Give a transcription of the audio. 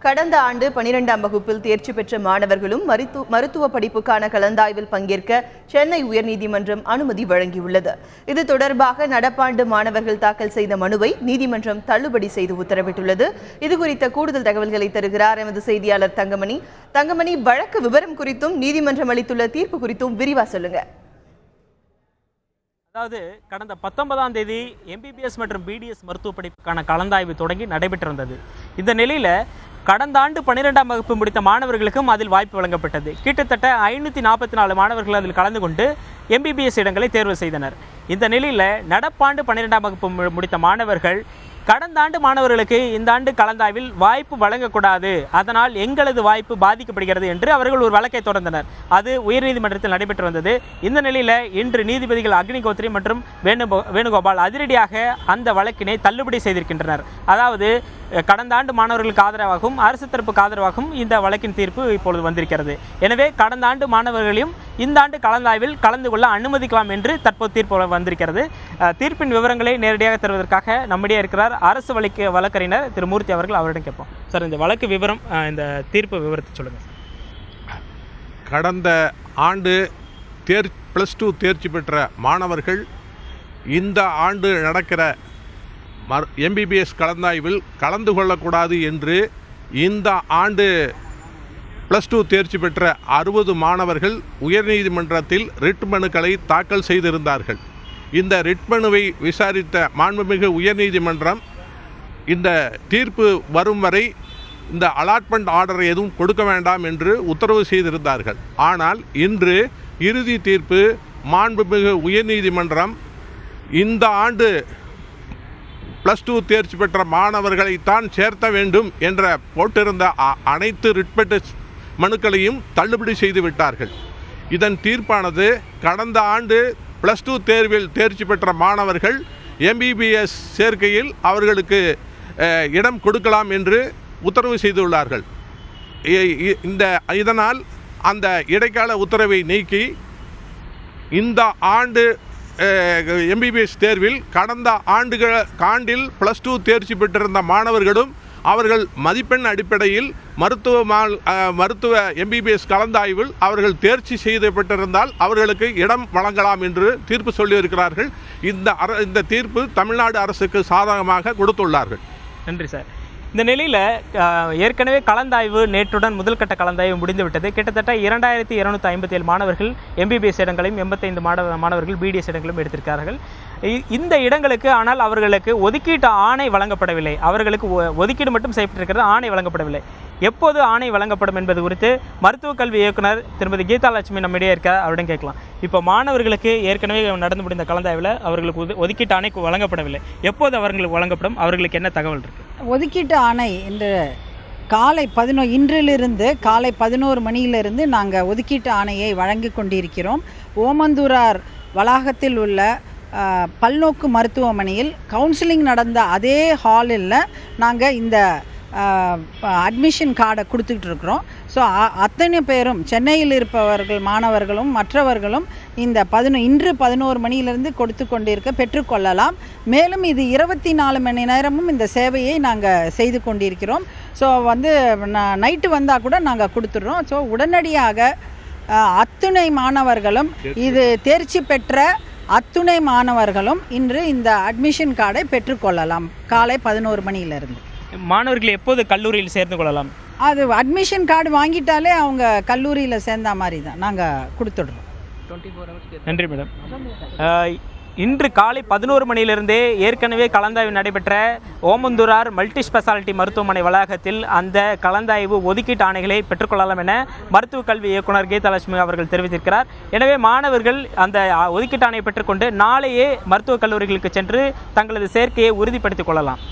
கடந்த ஆண்டு 12ஆம் வகுப்பில் தேர்ச்சி பெற்ற மாணவர்களும் மருத்துவ படிப்புக்கான கலந்தாய்வில் பங்கேற்க சென்னை உயர்நீதிமன்றம் அனுமதி வழங்கியுள்ளது. இது தொடர்பாக நடப்பாண்டு மாணவர்கள் தாக்கல் செய்த மனுவை நீதிமன்றம் தள்ளுபடி செய்து உத்தரவிட்டுள்ளது. இதுகுறித்த கூடுதல் தகவல்களை தருகிறார் எமது செய்தியாளர் தங்கமணி. வழக்கு விவரம் குறித்தும் நீதிமன்றம் அளித்துள்ள தீர்ப்பு குறித்தும் விரிவா சொல்லுங்க. அதாவது கடந்த 19ஆம் தேதி MBBS மற்றும் BDS மருத்துவ படிப்புக்கான கலந்தாய்வு தொடங்கி நடைபெற்று வந்தது. இந்த நிலையில் கடந்த ஆண்டு 12ஆம் வகுப்பு முடித்த மாணவர்களுக்கும் அதில் வாய்ப்பு வழங்கப்பட்டது. கிட்டத்தட்ட 544 மாணவர்கள் அதில் கலந்து கொண்டு MBBS இடங்களை தேர்வு செய்தனர். இந்த நிலையில் நடப்பாண்டு 12ஆம் வகுப்பு முடித்த மாணவர்கள் கடந்த ஆண்டு மாணவர்களுக்கு இந்த ஆண்டு கலந்தாய்வில் வாய்ப்பு வழங்கக்கூடாது, அதனால் எங்களது வாய்ப்பு பாதிக்கப்படுகிறது என்று அவர்கள் ஒரு வழக்கை தொடர்ந்தனர். அது உயர்நீதிமன்றத்தில் நடைபெற்று வந்தது. இந்த நிலையில் இன்று நீதிபதிகள் அக்னிகோத்ரி மற்றும் வேணுகோபால் அதிரடியாக அந்த வழக்கினை தள்ளுபடி செய்திருக்கின்றனர். அதாவது கடந்த ஆண்டு மாணவர்களுக்கு ஆதரவாகவும் அரசு தரப்புக்கு ஆதரவாகவும் இந்த வழக்கின் தீர்ப்பு இப்பொழுது வந்திருக்கிறது. எனவே கடந்த ஆண்டு மாணவர்களையும் இந்த ஆண்டு கலந்தாய்வில் கலந்து கொள்ள அனுமதிக்கலாம் என்று தற்போது தீர்ப்பு வந்திருக்கிறது. தீர்ப்பின் விவரங்களை நேரடியாக தருவதற்காக நம்மிடையே இருக்கிறார் அரசு வழக்கறிஞர் திரு மூர்த்தி அவர்கள். அவரிடம் கேட்போம். சார், இந்த வழக்கு விவரம், இந்த தீர்ப்பு விவரத்தை சொல்லுங்கள். கடந்த ஆண்டு +2 தேர்ச்சி பெற்ற மாணவர்கள் இந்த ஆண்டு நடக்கிற MBBS கலந்தாய்வில் கலந்து கொள்ளக்கூடாது என்று இந்த ஆண்டு +2 தேர்ச்சி பெற்ற 60 மாணவர்கள் உயர்நீதிமன்றத்தில் ரிட் மனுக்களை தாக்கல் செய்திருந்தார்கள். இந்த ரிட் மனுவை விசாரித்த மாண்புமிகு உயர்நீதிமன்றம் இந்த தீர்ப்பு வரும் வரை இந்த அலாட்மெண்ட் ஆர்டர் எதுவும் கொடுக்க வேண்டாம் என்று உத்தரவு செய்திருந்தார்கள். ஆனால் இன்று இறுதி தீர்ப்பு மாண்புமிகு உயர்நீதிமன்றம் இந்த ஆண்டு +2 தேர்ச்சி பெற்ற மாணவர்களைத்தான் சேர்த்த வேண்டும் என்ற போட்டிருந்த அனைத்து ரிட் மனுக்களையும் தள்ளுபடி செய்து விட்டார்கள். இதன் தீர்ப்பானது கடந்த ஆண்டு +2 தேர்வில் தேர்ச்சி பெற்ற மாணவர்கள் MBBS சேர்க்கையில் அவர்களுக்கு இடம் கொடுக்கலாம் என்று உத்தரவு செய்துள்ளார்கள். இதனால் அந்த இடைக்கால உத்தரவை நீக்கி இந்த ஆண்டு MBBS தேர்வில் கடந்த ஆண்டில் +2 தேர்ச்சி பெற்றிருந்த மாணவர்களும் அவர்கள் மதிப்பெண் அடிப்படையில் மருத்துவ MBBS கலந்தாய்வில் அவர்கள் தேர்ச்சி செய்யப்பட்டிருந்தால் அவர்களுக்கு இடம் வழங்கலாம் என்று தீர்ப்பு சொல்லியிருக்கிறார்கள். இந்த தீர்ப்பு தமிழ்நாடு அரசுக்கு சாதகமாக கொடுத்துள்ளார்கள். நன்றி சார். இந்த நிலையில் ஏற்கனவே கலந்தாய்வு நேற்றுடன் முதல் கட்ட கலந்தாய்வு முடிந்துவிட்டது. கிட்டத்தட்ட 2257 மாணவர்கள் MBBS இடங்களையும் 85 மாணவர்கள் BDS இடங்களையும் எடுத்திருக்கிறார்கள். இந்த இடங்களுக்கு ஆனால் அவர்களுக்கு ஒதுக்கீட்டு ஆணை வழங்கப்படவில்லை. அவர்களுக்கு ஒதுக்கீடு மட்டும் செய்யப்பட்டிருக்கிறது, ஆணை வழங்கப்படவில்லை. எப்போது ஆணை வழங்கப்படும் என்பது குறித்து மருத்துவக் கல்வி இயக்குனர் திருமதி கீதா லட்சுமி நம்மிடையே இருக்கார், அவரிடம் கேட்கலாம். இப்போ மாணவர்களுக்கு ஏற்கனவே நடந்து முடிந்த கலந்தாய்வில் அவர்களுக்கு ஒதுக்கீட்டு ஆணை வழங்கப்படவில்லை. எப்போது அவர்களுக்கு வழங்கப்படும், அவர்களுக்கு என்ன தகவல் இருக்குது? ஒதுக்கீட்டு ஆணை இன்று காலை இன்றிலிருந்து காலை 11 மணியிலிருந்து நாங்கள் ஒதுக்கீட்டு ஆணையை வழங்கி கொண்டிருக்கிறோம். ஓமந்தூரார் வளாகத்தில் உள்ள பல்நோக்கு மருத்துவமனையில் கவுன்சிலிங் நடந்த அதே ஹாலில் நாங்கள் இந்த அட்மிஷன் கார்டை கொடுத்துக்கிட்டு இருக்கிறோம். ஸோ அத்தனை பேரும் சென்னையில் இருப்பவர்கள் மாணவர்களும் மற்றவர்களும் இந்த இன்று 11 மணியிலிருந்து கொடுத்து கொண்டிருக்க பெற்றுக்கொள்ளலாம். மேலும் இது 24 மணி நேரமும் இந்த சேவையை நாங்கள் செய்து கொண்டிருக்கிறோம். ஸோ நைட்டு வந்தால் கூட நாங்கள் கொடுத்துட்றோம். ஸோ உடனடியாக அத்துணை மாணவர்களும் இது தேர்ச்சி பெற்ற அத்துணை மாணவர்களும் இன்று இந்த அட்மிஷன் கார்டை பெற்றுக்கொள்ளலாம். காலை 11 மணியிலிருந்து மாணவர்கள் எப்போது கல்லூரியில் சேர்ந்து கொள்ளலாம்? அது அட்மிஷன் கார்டு வாங்கிட்டாலே அவங்க கல்லூரியில் சேர்ந்த மாதிரி தான் நாங்கள் கொடுத்துடுறோம். நன்றி மேடம். இன்று காலை 11 மணியிலிருந்தே ஏற்கனவே கலந்தாய்வு நடைபெற்ற ஓமந்தூரார் மல்டி ஸ்பெஷாலிட்டி மருத்துவமனை வளாகத்தில் அந்த கலந்தாய்வு ஒதுக்கீட்டு ஆணைகளை பெற்றுக்கொள்ளலாம் என மருத்துவக் கல்வி இயக்குனர் கீதா லட்சுமி அவர்கள் தெரிவித்திருக்கிறார். எனவே மாணவர்கள் அந்த ஒதுக்கீட்டு ஆணையை பெற்றுக்கொண்டு நாளையே மருத்துவக் கல்லூரிகளுக்கு சென்று தங்களது சேர்க்கையை உறுதிப்படுத்திக் கொள்ளலாம்.